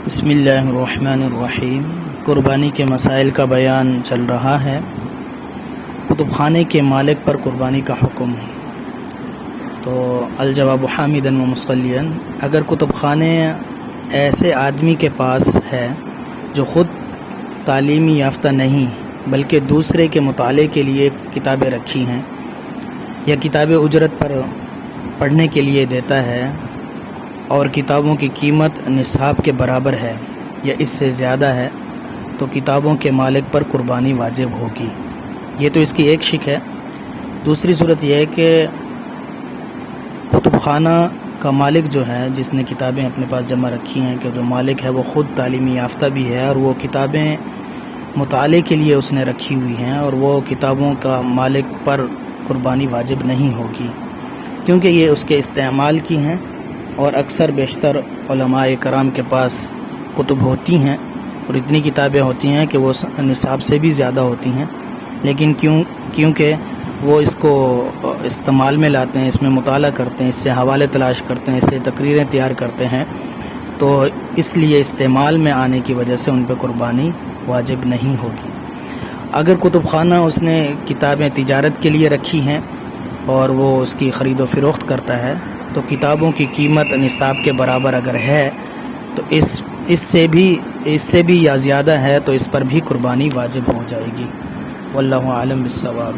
بسم اللہ الرحمن الرحیم۔ قربانی کے مسائل کا بیان چل رہا ہے۔ کتب خانے کے مالک پر قربانی کا حکم۔ تو الجواب حامداً و مصلیاً، اگر کتب خانے ایسے آدمی کے پاس ہے جو خود تعلیمی یافتہ نہیں بلکہ دوسرے کے مطالعے کے لیے کتابیں رکھی ہیں یا کتابیں اجرت پر پڑھنے کے لیے دیتا ہے اور کتابوں کی قیمت نصاب کے برابر ہے یا اس سے زیادہ ہے تو کتابوں کے مالک پر قربانی واجب ہوگی۔ یہ تو اس کی ایک شک ہے۔ دوسری صورت یہ ہے کہ کتب خانہ کا مالک جو ہے، جس نے کتابیں اپنے پاس جمع رکھی ہیں، کہ جو مالک ہے وہ خود تعلیمی یافتہ بھی ہے اور وہ کتابیں مطالعے کے لیے اس نے رکھی ہوئی ہیں، اور وہ کتابوں کا مالک پر قربانی واجب نہیں ہوگی کیونکہ یہ اس کے استعمال کی ہیں، اور اکثر بیشتر علماء کرام کے پاس کتب ہوتی ہیں اور اتنی کتابیں ہوتی ہیں کہ وہ نصاب سے بھی زیادہ ہوتی ہیں، لیکن کیونکہ وہ اس کو استعمال میں لاتے ہیں، اس میں مطالعہ کرتے ہیں، اس سے حوالے تلاش کرتے ہیں، اس سے تقریریں تیار کرتے ہیں، تو اس لیے استعمال میں آنے کی وجہ سے ان پہ قربانی واجب نہیں ہوگی۔ اگر کتب خانہ اس نے کتابیں تجارت کے لیے رکھی ہیں اور وہ اس کی خرید و فروخت کرتا ہے تو کتابوں کی قیمت نصاب کے برابر اگر ہے تو اس سے بھی یا زیادہ ہے تو اس پر بھی قربانی واجب ہو جائے گی۔ واللہ عالم بالصواب۔